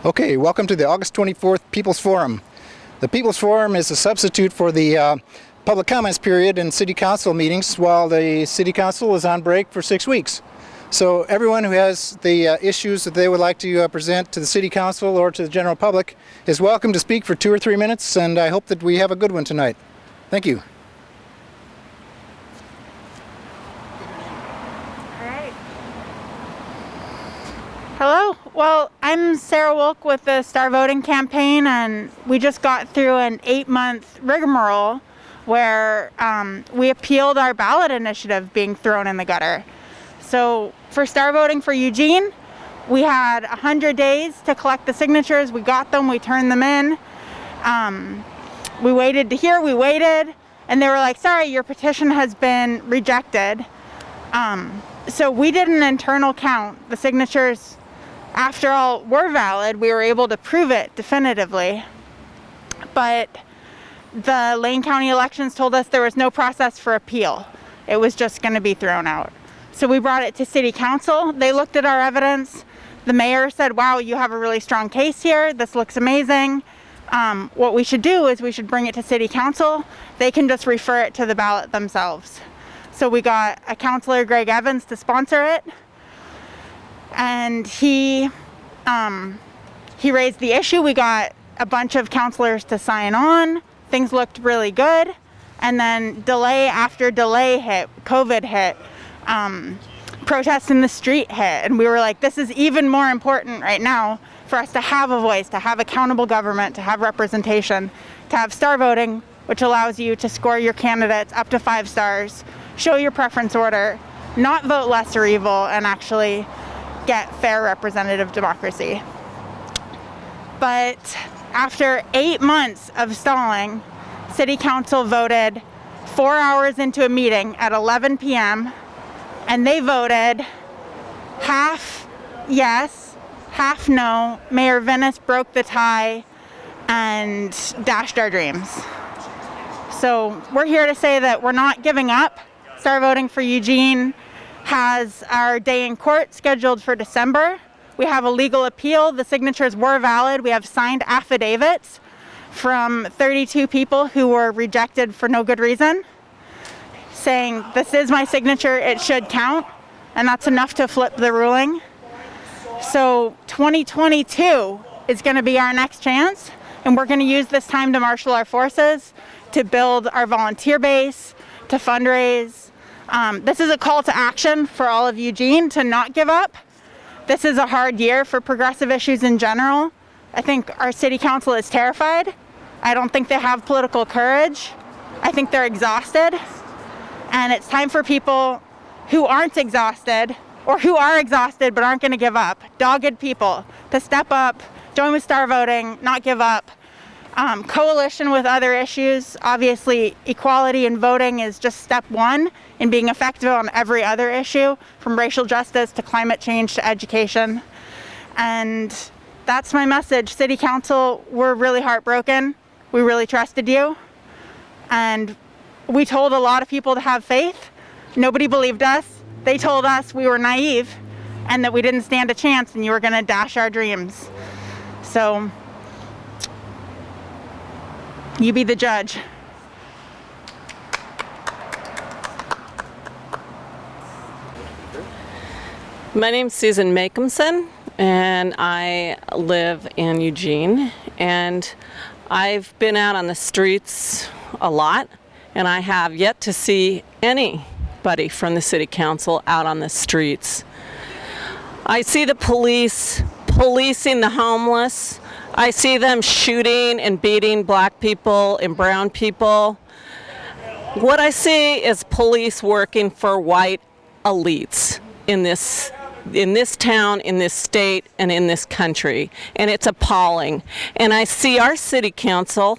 Okay, welcome to the August 24th People's Forum. The People's Forum is a substitute for the public comments period in City Council meetings while the City Council is on break for 6 weeks. So everyone who has the issues that they would like to present to the City Council or to the general public is welcome to speak for 2 or 3 minutes, and I hope that we have a good one tonight. Thank you. Hello. Well, I'm Sarah Wolk with the Star Voting campaign, and we just got through an 8-month rigmarole where we appealed our ballot initiative being thrown in the gutter. So for Star Voting for Eugene, we had 100 days to collect the signatures. We got them, we turned them in. We waited to hear, we waited, and they were like, sorry, your petition has been rejected. So we did an internal count. The signatures, after all, were valid. We were able to prove it definitively. But the Lane County elections told us there was no process for appeal. It was just going to be thrown out. So we brought it to City Council. They looked at our evidence. The mayor said, wow, you have a really strong case here. This looks amazing. What we should do is we should bring it to City Council. They can just refer it to the ballot themselves. So we got a councilor, Greg Evans, to sponsor it. And he raised the issue. We got a bunch of councilors to sign on. Things looked really good. And then delay after delay hit, COVID hit, protests in the street hit. And we were like, this is even more important right now for us to have a voice, to have accountable government, to have representation, to have Star Voting, which allows you to score your candidates up to 5 stars, show your preference order, not vote lesser evil, and actually get fair representative democracy. But after 8 months of stalling, City Council voted 4 hours into a meeting at 11 p.m. and they voted half yes, half no. Mayor Venus broke the tie and dashed our dreams. So we're here to say that we're not giving up. Star Voting for Eugene has our day in court scheduled for December. We have a legal appeal. The signatures were valid. We have signed affidavits from 32 people who were rejected for no good reason, saying this is my signature, it should count, and that's enough to flip the ruling. So 2022 is going to be our next chance, and we're going to use this time to marshal our forces, to build our volunteer base, to fundraise. This is a call to action for all of Eugene to not give up. This is a hard year for progressive issues in general. I think our city council is terrified. I don't think they have political courage. I think they're exhausted. And it's time for people who aren't exhausted, or who are exhausted but aren't going to give up, dogged people, to step up, join with Star Voting, not give up. Coalition with other issues. Obviously, equality in voting is just step one in being effective on every other issue, from racial justice to climate change to education. And that's my message. City Council, we're really heartbroken. We really trusted you. And we told a lot of people to have faith. Nobody believed us. They told us we were naive and that we didn't stand a chance and you were going to dash our dreams. So you be the judge. My name's Susan Makinson, and I live in Eugene, and I've been out on the streets a lot, and I have yet to see anybody from the City Council out on the streets. I see the police policing the homeless. I see them shooting and beating black people and brown people. What I see is police working for white elites in this town, in this state, and in this country. And it's appalling. And I see our city council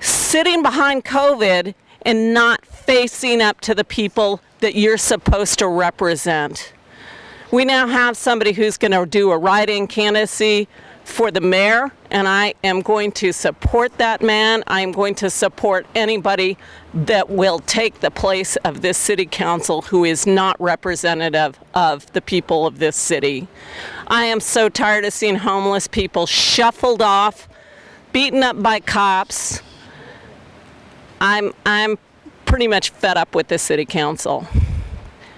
sitting behind COVID and not facing up to the people that you're supposed to represent. We now have somebody who's going to do a write-in candidacy for the mayor, and I am going to support that man. I am going to support anybody that will take the place of this city council who is not representative of the people of this city. I am so tired of seeing homeless people shuffled off, beaten up by cops. I'm pretty much fed up with this city council.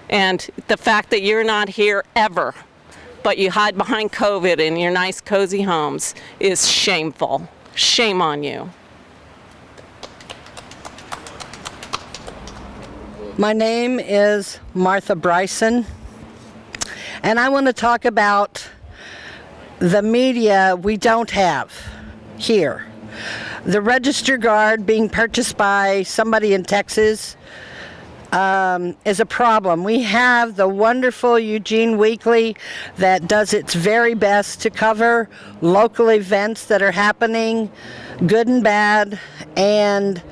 And the fact that you're not here ever, but you hide behind COVID in your nice cozy homes is shameful. Shame on you. My name is Martha Bryson, and I want to talk about the media we don't have here. The Register Guard being purchased by somebody in Texas is a problem. We have the wonderful Eugene Weekly that does its very best to cover local events that are happening, good and bad, and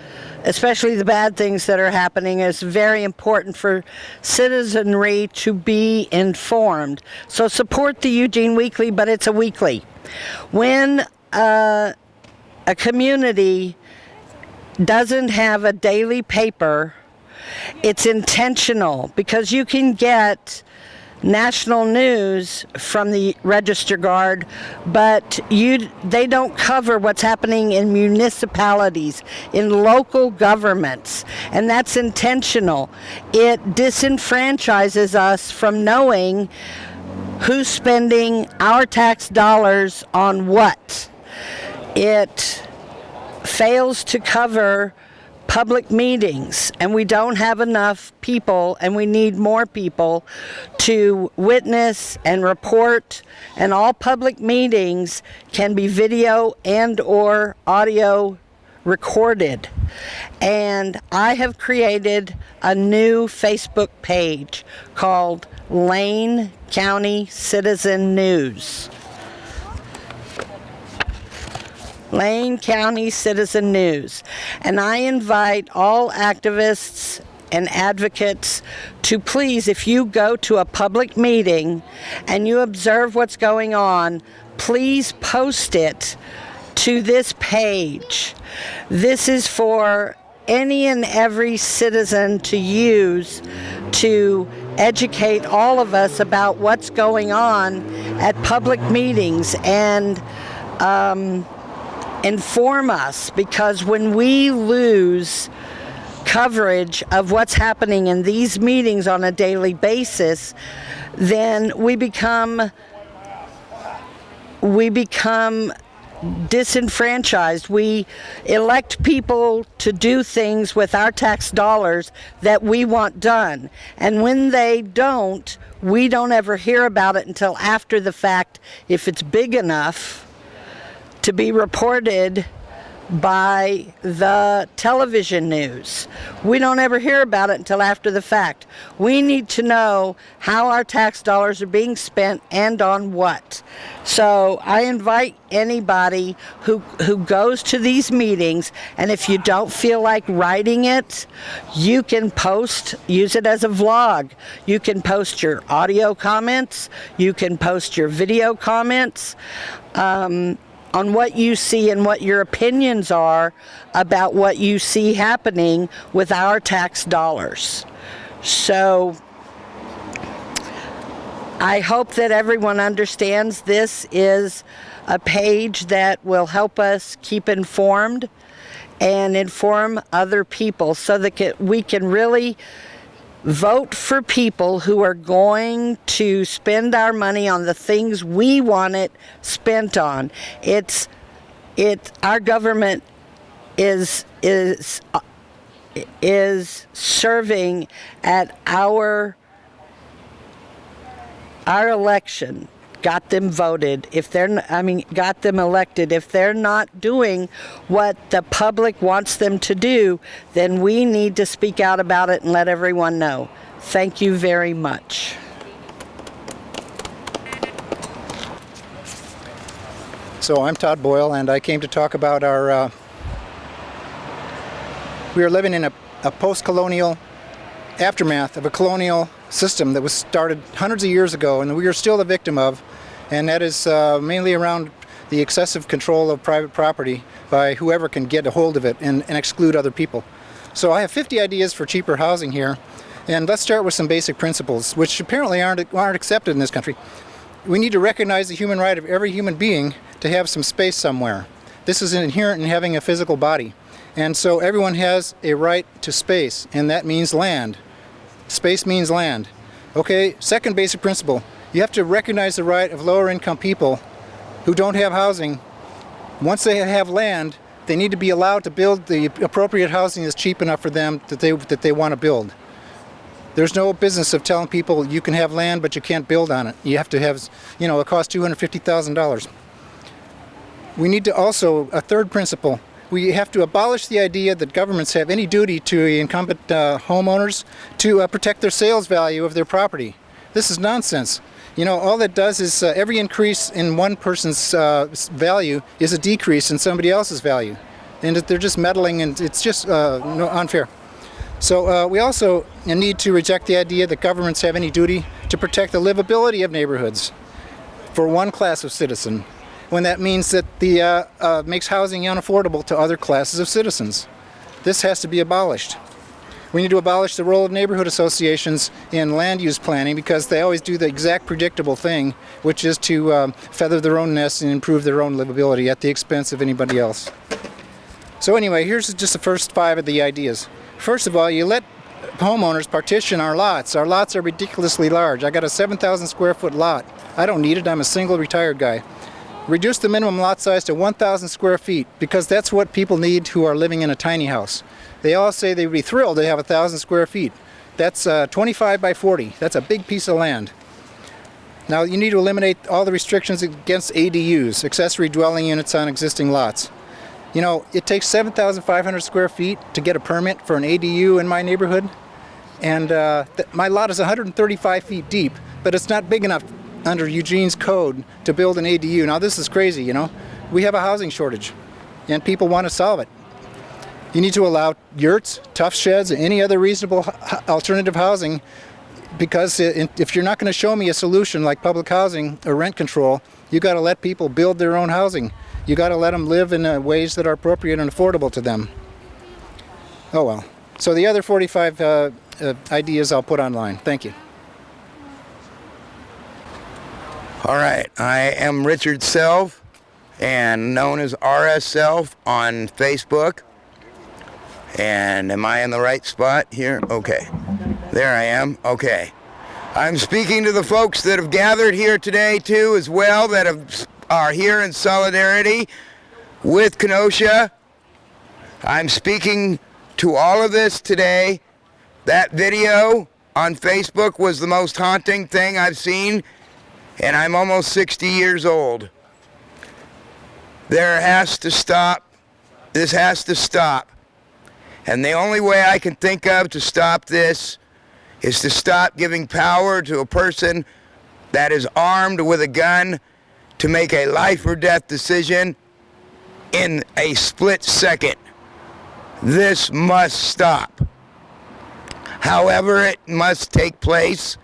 especially the bad things that are happening. Is very important for citizenry to be informed. So support the Eugene Weekly, but it's a weekly. When a community doesn't have a daily paper, it's intentional, because you can get national news from the Register Guard, but they don't cover what's happening in municipalities, in local governments, and that's intentional. It disenfranchises us from knowing who's spending our tax dollars on what. It fails to cover public meetings, and we don't have enough people, and we need more people to witness and report, and all public meetings can be video and or audio recorded. And I have created a new Facebook page called Lane County Citizen News. Lane County Citizen News. And I invite all activists and advocates to please, if you go to a public meeting and you observe what's going on, please post it to this page. This is for any and every citizen to use to educate all of us about what's going on at public meetings, and inform us, because when we lose coverage of what's happening in these meetings on a daily basis, then we become disenfranchised. We elect people to do things with our tax dollars that we want done, and when they don't, we don't ever hear about it until after the fact, if it's big enough to be reported by the television news. We don't ever hear about it until after the fact. We need to know how our tax dollars are being spent and on what. So I invite anybody who goes to these meetings, and if you don't feel like writing it, you can use it as a vlog. You can post your audio comments, you can post your video comments, on what you see and what your opinions are about what you see happening with our tax dollars. So I hope that everyone understands this is a page that will help us keep informed and inform other people, so that we can really vote for people who are going to spend our money on the things we want it spent on. Our government is serving at our election. Got them voted. Got them elected. If they're not doing what the public wants them to do, then we need to speak out about it and let everyone know. Thank you very much. So I'm Todd Boyle, and I came to talk about our we are living in a post-colonial aftermath of a colonial system that was started hundreds of years ago, and we are still the victim of, and that is mainly around the excessive control of private property by whoever can get a hold of it and exclude other people. So I have 50 ideas for cheaper housing here, and let's start with some basic principles, which apparently aren't accepted in this country. We need to recognize the human right of every human being to have some space somewhere. This is inherent in having a physical body. And so everyone has a right to space, and that means land. Space means land. Okay, second basic principle. You have to recognize the right of lower income people who don't have housing. Once they have land, they need to be allowed to build the appropriate housing that's cheap enough for them that they want to build. There's no business of telling people you can have land but you can't build on it. You have to have, it costs $250,000. We need to also, a third principle, we have to abolish the idea that governments have any duty to incumbent homeowners to protect their sales value of their property. This is nonsense. All that does is every increase in one person's value is a decrease in somebody else's value. And they're just meddling, and it's just unfair. So we also need to reject the idea that governments have any duty to protect the livability of neighborhoods for one class of citizen, when that means that the makes housing unaffordable to other classes of citizens. This has to be abolished. We need to abolish the role of neighborhood associations in land use planning, because they always do the exact predictable thing, which is to feather their own nests and improve their own livability at the expense of anybody else. So anyway, here's just the first 5 of the ideas. First of all, you let homeowners partition our lots. Our lots are ridiculously large. I got a 7,000 square foot lot. I don't need it. I'm a single retired guy. Reduce the minimum lot size to 1,000 square feet, because that's what people need who are living in a tiny house. They all say they'd be thrilled to have 1,000 square feet. That's 25 by 40. That's a big piece of land. Now you need to eliminate all the restrictions against ADUs, accessory dwelling units on existing lots. It takes 7,500 square feet to get a permit for an ADU in my neighborhood, and my lot is 135 feet deep, but it's not big enough under Eugene's code to build an ADU. Now this is crazy, We have a housing shortage, and people want to solve it. You need to allow yurts, tough sheds, and any other reasonable alternative housing, because if you're not going to show me a solution like public housing or rent control, you got to let people build their own housing. You got to let them live in ways that are appropriate and affordable to them. Oh well. So the other 45 ideas I'll put online. Thank you. All right, I am Richard Self, and known as RS Self on Facebook. And am I in the right spot here? Okay, there I am. Okay, I'm speaking to the folks that have gathered here today too, as well, that are here in solidarity with Kenosha. I'm speaking to all of this today. That video on Facebook was the most haunting thing I've seen, and I'm almost 60 years old. There has to stop. This has to stop. And the only way I can think of to stop this is to stop giving power to a person that is armed with a gun to make a life or death decision in a split second. This must stop. However it must take place,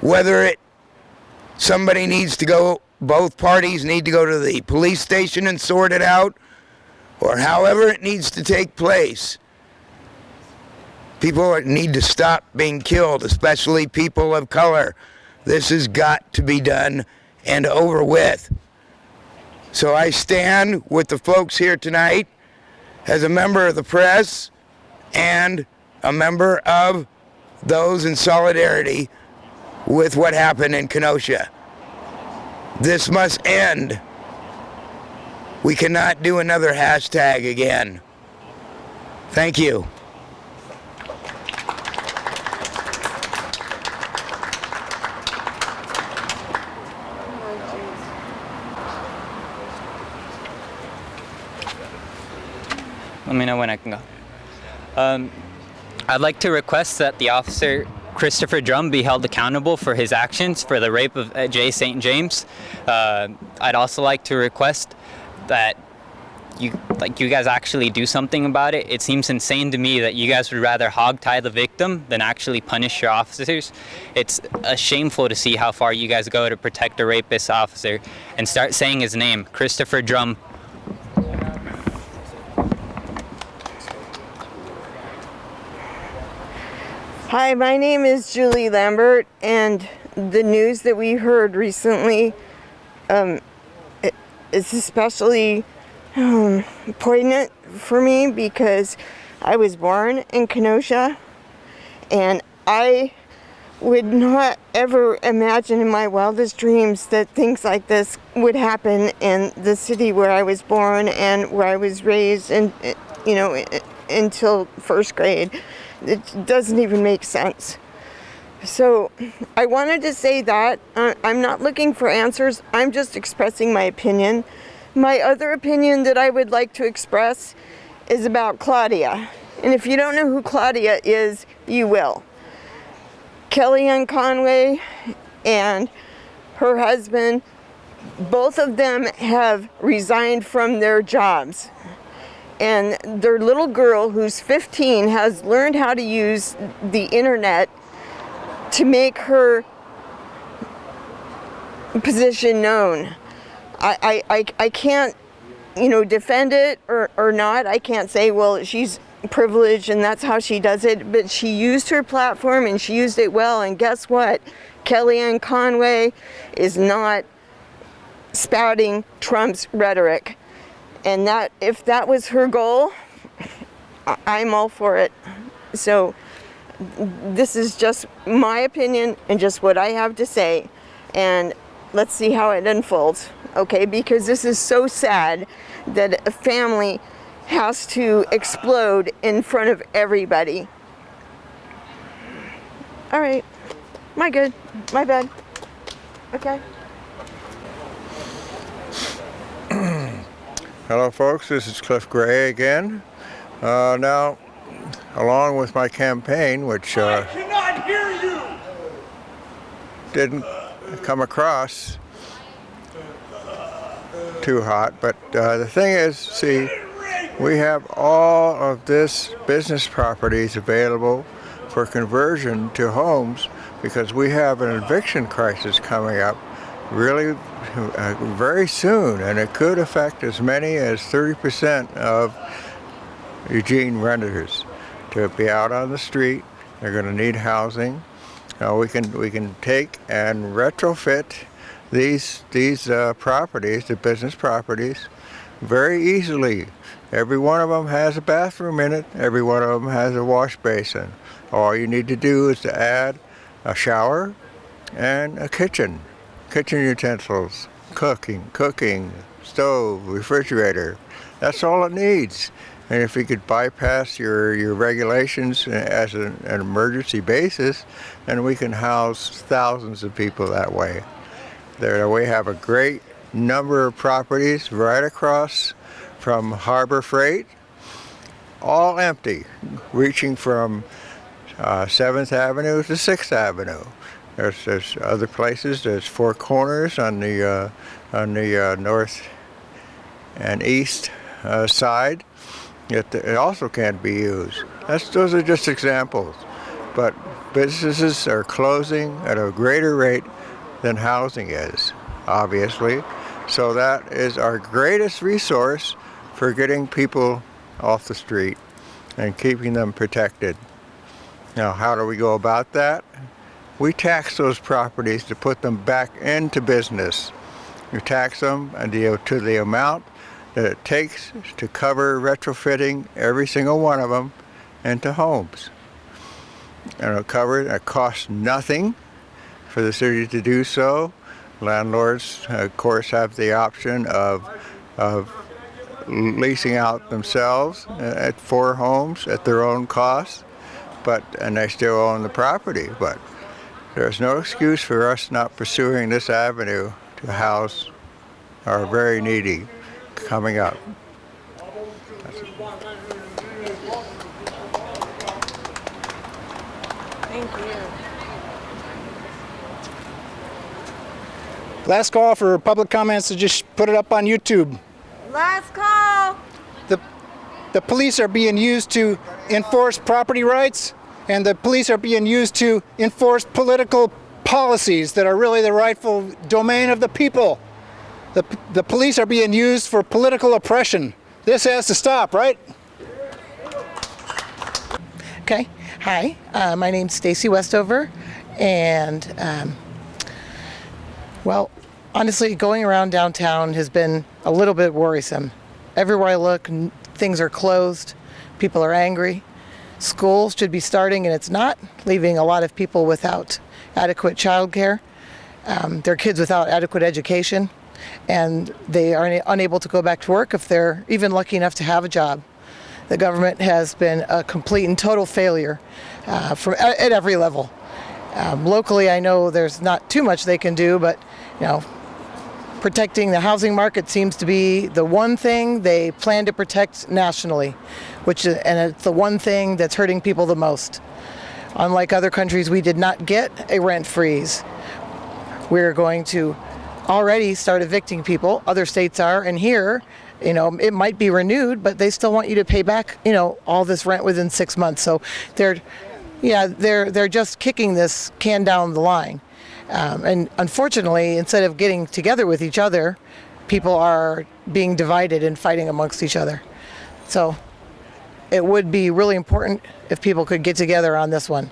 whether somebody needs to go, both parties need to go to the police station and sort it out, or however it needs to take place. People need to stop being killed, especially people of color. This has got to be done and over with. So I stand with the folks here tonight as a member of the press and a member of those in solidarity with what happened in Kenosha. This must end. We cannot do another hashtag again. Thank you. Let me know when I can go. I'd like to request that the officer Christopher Drum be held accountable for his actions for the rape of Jay St. James. I'd also like to request that you guys actually do something about it. It seems insane to me that you guys would rather hog-tie the victim than actually punish your officers. It's shameful to see how far you guys go to protect a rapist officer and start saying his name, Christopher Drum. Hi, my name is Julie Lambert, and the news that we heard recently is especially poignant for me because I was born in Kenosha, and I would not ever imagine in my wildest dreams that things like this would happen in the city where I was born and where I was raised, and until first grade. It doesn't even make sense. So I wanted to say that I'm not looking for answers. I'm just expressing my opinion. My other opinion that I would like to express is about Claudia. And if you don't know who Claudia is, you will. Kellyanne Conway and her husband, both of them have resigned from their jobs. And their little girl, who's 15, has learned how to use the internet to make her position known. I can't, defend it or not. I can't say, well, she's privileged and that's how she does it. But she used her platform and she used it well. And guess what? Kellyanne Conway is not spouting Trump's rhetoric. And that, if that was her goal, I'm all for it. So this is just my opinion and just what I have to say. And let's see how it unfolds, okay? Because this is so sad that a family has to explode in front of everybody. All right, my bad. Okay. Hello folks, this is Cliff Gray again. Now, along with my campaign, which I cannot hear you! Didn't come across too hot, but the thing is, see, we have all of this business properties available for conversion to homes because we have an eviction crisis coming up really very soon, and it could affect as many as 30% of Eugene renters to be out on the street. They're going to need housing. We can take and retrofit these properties, the business properties, very easily. Every one of them has a bathroom in it. Every one of them has a wash basin. All you need to do is to add a shower and a kitchen utensils, cooking, stove, refrigerator. That's all it needs. And if you could bypass your regulations as an emergency basis, then we can house thousands of people that way. We have a great number of properties right across from Harbor Freight, all empty, reaching from 7th Avenue to 6th Avenue. There's other places. There's Four Corners on the north and east side. It also can't be used. Those are just examples. But businesses are closing at a greater rate than housing is, obviously. So that is our greatest resource for getting people off the street and keeping them protected. Now, how do we go about that? We tax those properties to put them back into business. You tax them to the amount that it takes to cover retrofitting every single one of them into homes. And it costs nothing for the city to do so. Landlords, of course, have the option of leasing out themselves at 4 homes at their own cost, and they still own the property. But there's no excuse for us not pursuing this avenue to house our very needy coming up. Thank you. Last call for public comments, to just put it up on YouTube. Last call. the police are being used to enforce property rights, and the police are being used to enforce political policies that are really the rightful domain of the people. The police are being used for political oppression. This has to stop, right? Okay. Hi, my name's Stacy Westover, and well, honestly, going around downtown has been a little bit worrisome. Everywhere I look, things are closed, people are angry. School should be starting and it's not, leaving a lot of people without adequate childcare, their kids without adequate education, and they are unable to go back to work if they're even lucky enough to have a job. The government has been a complete and total failure at every level. Locally, I know there's not too much they can do, but protecting the housing market seems to be the one thing they plan to protect nationally, and it's the one thing that's hurting people the most. Unlike other countries, we did not get a rent freeze. We're going to already start evicting people. Other states are, and here, it might be renewed, but they still want you to pay back, all this rent within 6 months. So they're just kicking this can down the line. And unfortunately, instead of getting together with each other, people are being divided and fighting amongst each other. So it would be really important if people could get together on this one.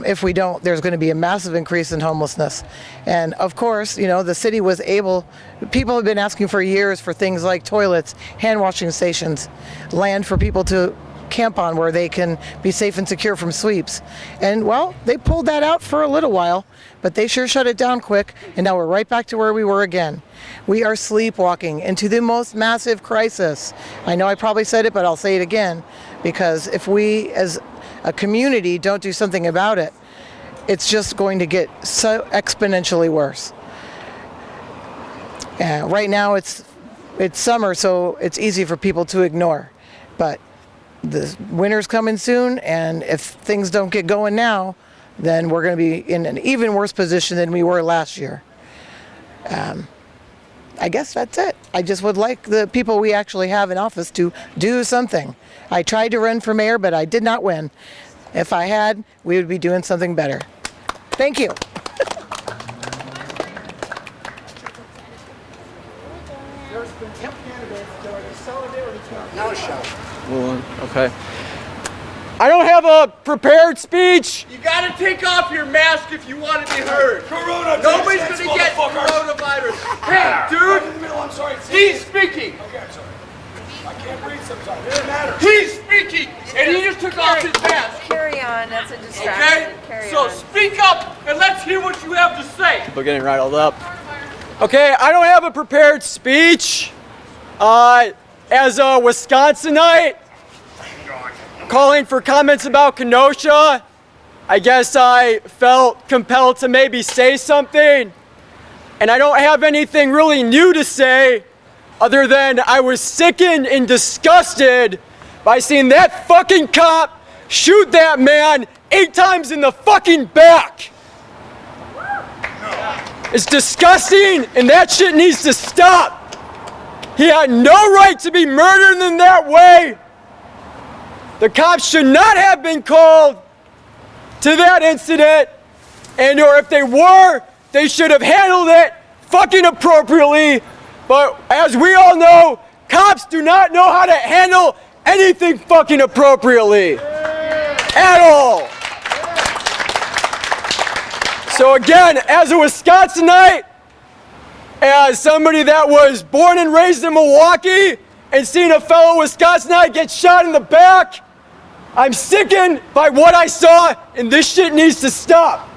If we don't, there's going to be a massive increase in homelessness. And of course, the city was able, people have been asking for years for things like toilets, hand washing stations, land for people to camp on where they can be safe and secure from sweeps. And well, they pulled that out for a little while, but they sure shut it down quick, and now we're right back to where we were again. We are sleepwalking into the most massive crisis. I know I probably said it, but I'll say it again, because if we as a community don't do something about it, it's just going to get so exponentially worse. Right now it's summer, so it's easy for people to ignore, but the winter's coming soon, and if things don't get going now, then we're going to be in an even worse position than we were last year. I guess that's it. I just would like the people we actually have in office to do something. I tried to run for mayor, but I did not win. If I had, we would be doing something better. Thank you. Okay. I don't have a prepared speech. You gotta take off your mask if you want to be heard. Nobody's gonna get coronavirus. Hey, dude! I'm sorry. He's speaking. Okay, I'm sorry. I can't breathe sometimes. It doesn't matter. He's speaking, and he just took off his mask. Carry on. That's a distraction. Okay? Carry So on. speak up and let's hear what you have to say. We're getting rattled up. Okay, I don't have a prepared speech. As a Wisconsinite, calling for comments about Kenosha, I guess I felt compelled to maybe say something. And I don't have anything really new to say other than I was sickened and disgusted by seeing that fucking cop shoot that man 8 times in the fucking back. It's disgusting, and that shit needs to stop. He had no right to be murdered in that way. The cops should not have been called to that incident, or if they were, they should have handled it fucking appropriately. But as we all know, cops do not know how to handle anything fucking appropriately. At all. So again, as a Wisconsinite, as somebody that was born and raised in Milwaukee and seeing a fellow Wisconsinite get shot in the back, I'm sickened by what I saw, and this shit needs to stop.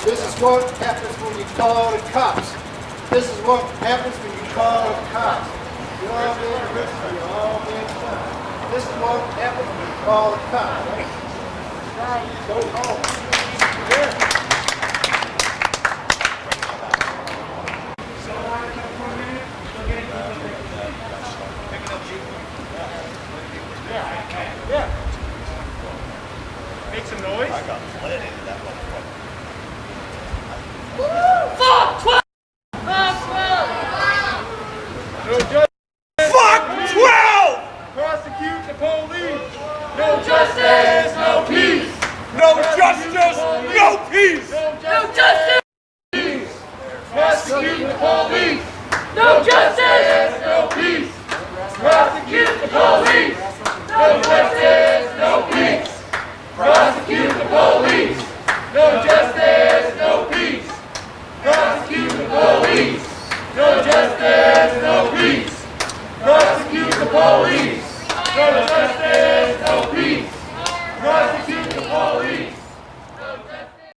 This is what happens when you call the cops. This is what happens when you call the cops. You're all being risky, you're all being fun. This is what happens when you call the cops. Right? Go home. Here. Make some noise. I got plenty of that motherfucker. Fuck 12! No justice. Fuck 12! Prosecute the police. No justice, no peace. No justice, no peace. No justice. Prosecute the police. No justice, no peace. Prosecute the police. No justice, no peace. Prosecute the police. No justice, no peace. Prosecute the police. No justice, no peace. Prosecute the police. No justice.